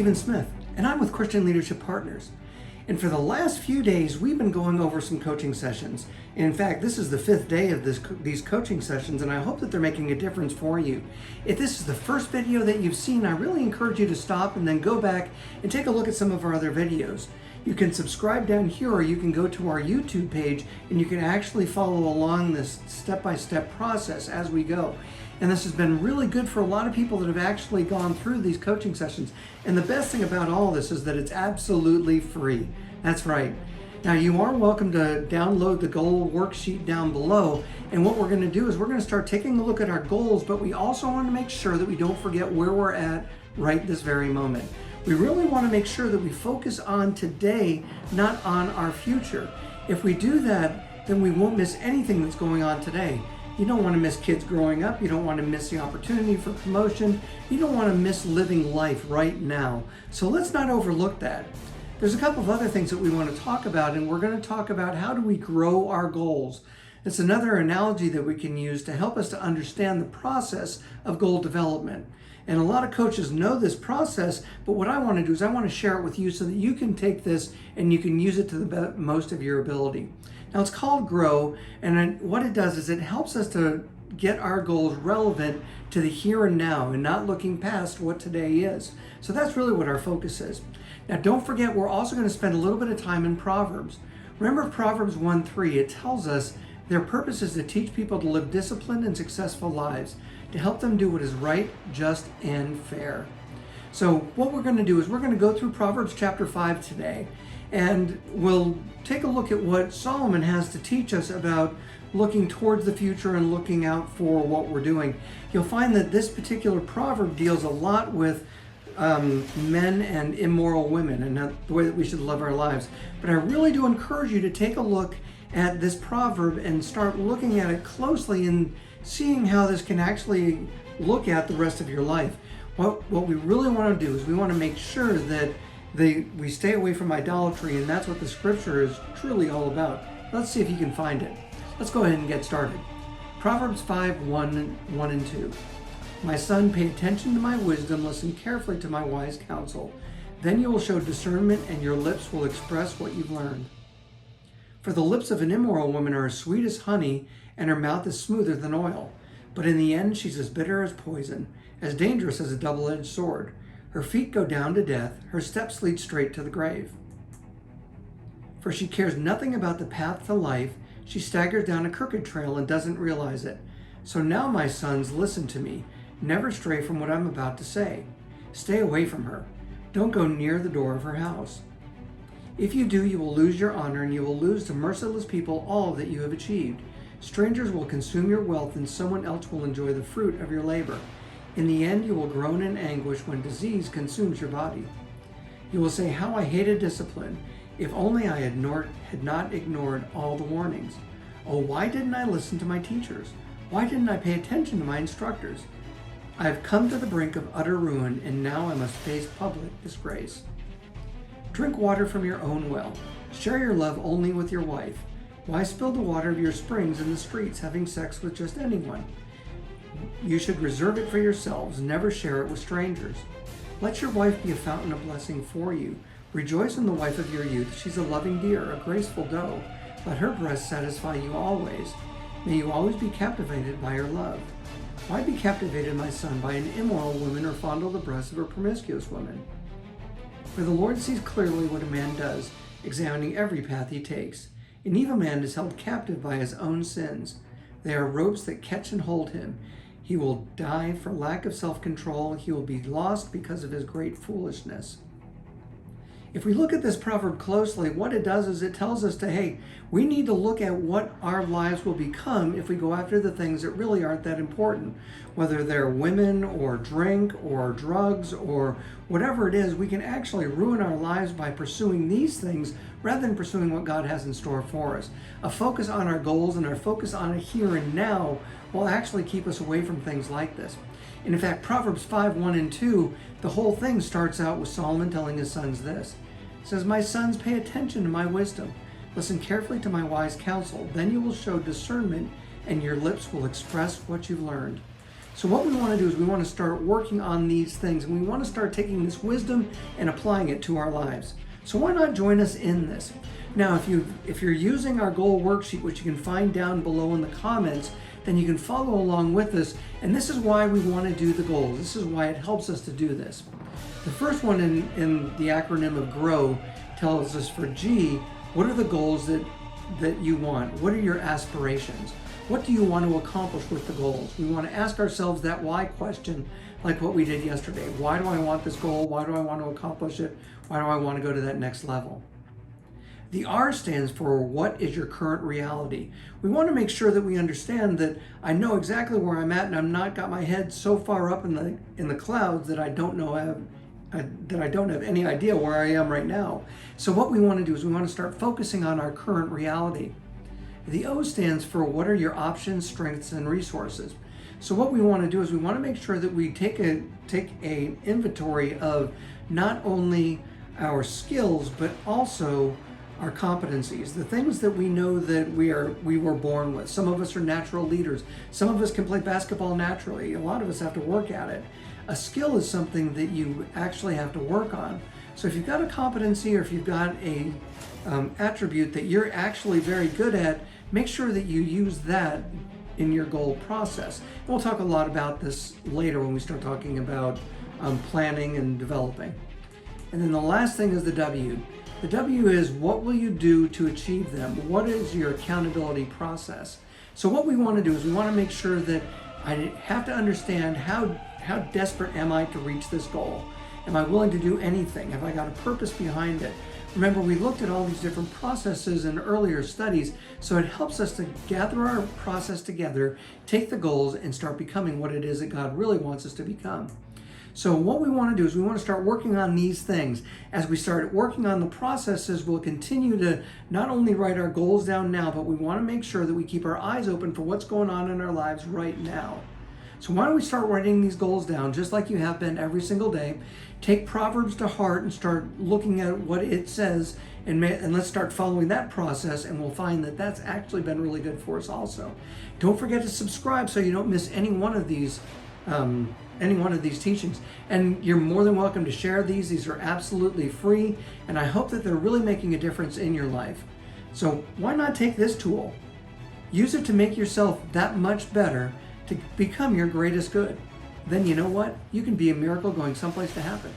Stephen Smith, and I'm with Christian Leadership Partners. And for the last few days, we've been going over some coaching sessions. In fact, this is the 5th day of these coaching sessions, and I hope that they're making a difference for you. If this is the first video that you've seen, I really encourage you to stop and then go back and take a look at some of our other videos. You can subscribe down here, or you can go to our YouTube page and you can actually follow along this step-by-step process as we go. And this has been really good for a lot of people that have actually gone through these coaching sessions. And the best thing about all this is that it's absolutely free. That's right. Now, you are welcome to download the goal worksheet down below. And what we're going to do is we're going to start taking a look at our goals, but we also want to make sure that we don't forget where we're at right this very moment. We really want to make sure that we focus on today, not on our future. If we do that, then we won't miss anything that's going on today. You don't want to miss kids growing up. You don't want to miss the opportunity for promotion. You don't want to miss living life right now. So let's not overlook that. There's a couple of other things that we want to talk about, and we're going to talk about how do we grow our goals. It's another analogy that we can use to help us to understand the process of goal development. And a lot of coaches know this process, but what I want to do is I want to share it with you so that you can take this and you can use it to the most of your ability. Now, it's called Grow, and what it does is it helps us to get our goals relevant to the here and now and not looking past what today is. So that's really what our focus is. Now, don't forget, we're also going to spend a little bit of time in Proverbs. Remember Proverbs 1:3, it tells us their purpose is to teach people to live disciplined and successful lives, to help them do what is right, just, and fair. So what we're going to do is we're going to go through Proverbs chapter 5 today, and we'll take a look at what Solomon has to teach us about looking towards the future and looking out for what we're doing. You'll find that this particular proverb deals a lot with men and immoral women and not the way that we should live our lives. But I really do encourage you to take a look at this proverb and start looking at it closely and seeing how this can actually look at the rest of your life. What we really want to do is we want to make sure that we stay away from idolatry, and that's what the scripture is truly all about. Let's see if you can find it. Let's go ahead and get started. Proverbs 5:1 and 2. My son, pay attention to my wisdom, listen carefully to my wise counsel. Then you will show discernment, and your lips will express what you've learned. For the lips of an immoral woman are as sweet as honey, and her mouth is smoother than oil. But in the end she's as bitter as poison, as dangerous as a double-edged sword. Her feet go down to death, her steps lead straight to the grave. For she cares nothing about the path to life, she staggers down a crooked trail and doesn't realize it. So now, my sons, listen to me. Never stray from what I'm about to say. Stay away from her. Don't go near the door of her house. If you do, you will lose your honor, and you will lose to merciless people all that you have achieved. Strangers will consume your wealth, and someone else will enjoy the fruit of your labor. In the end, you will groan in anguish when disease consumes your body. You will say, how I hated discipline. If only I had not ignored all the warnings. Oh, why didn't I listen to my teachers? Why didn't I pay attention to my instructors? I have come to the brink of utter ruin, and now I must face public disgrace. Drink water from your own well. Share your love only with your wife. Why spill the water of your springs in the streets, having sex with just anyone? You should reserve it for yourselves, never share it with strangers. Let your wife be a fountain of blessing for you. Rejoice in the wife of your youth. She's a loving deer, a graceful doe. Let her breast satisfy you always. May you always be captivated by her love. Why be captivated, my son, by an immoral woman, or fondle the breasts of a promiscuous woman? For the Lord sees clearly what a man does, examining every path he takes. An evil man is held captive by his own sins. They are ropes that catch and hold him. He will die for lack of self-control. He will be lost because of his great foolishness. If we look at this proverb closely, what it does is it tells us hey, we need to look at what our lives will become if we go after the things that really aren't that important. Whether they're women or drink or drugs or whatever it is, we can actually ruin our lives by pursuing these things rather than pursuing what God has in store for us. A focus on our goals and our focus on a here and now will actually keep us away from things like this. And in fact, Proverbs 5:1 and 2, the whole thing starts out with Solomon telling his sons this. It says, my sons, pay attention to my wisdom. Listen carefully to my wise counsel. Then you will show discernment, and your lips will express what you've learned. So what we want to do is we want to start working on these things, and we want to start taking this wisdom and applying it to our lives. So why not join us in this? Now, if you're using our goal worksheet, which you can find down below in the comments, then you can follow along with us. And this is why we want to do the goals. This is why it helps us to do this. The first one in the acronym of GROW tells us for G, what are the goals that you want? What are your aspirations? What do you want to accomplish with the goals? We want to ask ourselves that why question, like what we did yesterday. Why do I want this goal? Why do I want to accomplish it? Why do I want to go to that next level? The R stands for what is your current reality? We want to make sure that we understand that I know exactly where I'm at, and I'm not got my head so far up in the clouds that I don't have any idea where I am right now. So what we want to do is we want to start focusing on our current reality. The O stands for what are your options, strengths, and resources. So what we want to do is we want to make sure that we take a inventory of not only our skills but also our competencies, the things that we know that we were born with. Some of us are natural leaders. Some of us can play basketball naturally. A lot of us have to work at it. A skill is something that you actually have to work on. So if you've got a competency or if you've got a attribute that you're actually very good at, make sure that you use that in your goal process. And we'll talk a lot about this later when we start talking about planning and developing. And then the last thing is the W. The W is what will you do to achieve them? What is your accountability process? So what we want to do is we want to make sure that I have to understand how desperate am I to reach this goal? Am I willing to do anything? Have I got a purpose behind it? Remember, we looked at all these different processes in earlier studies, so it helps us to gather our process together, take the goals, and start becoming what it is that God really wants us to become. So what we want to do is we want to start working on these things. As we start working on the processes, we'll continue to not only write our goals down now, but we want to make sure that we keep our eyes open for what's going on in our lives right now. So why don't we start writing these goals down just like you have been every single day. Take Proverbs to heart and start looking at what it says, and let's start following that process, and we'll find that that's actually been really good for us also. Don't forget to subscribe so you don't miss any one of these teachings. And you're more than welcome to share these. These are absolutely free, and I hope that they're really making a difference in your life. So why not take this tool? Use it to make yourself that much better, to become your greatest good. Then you know what? You can be a miracle going someplace to happen.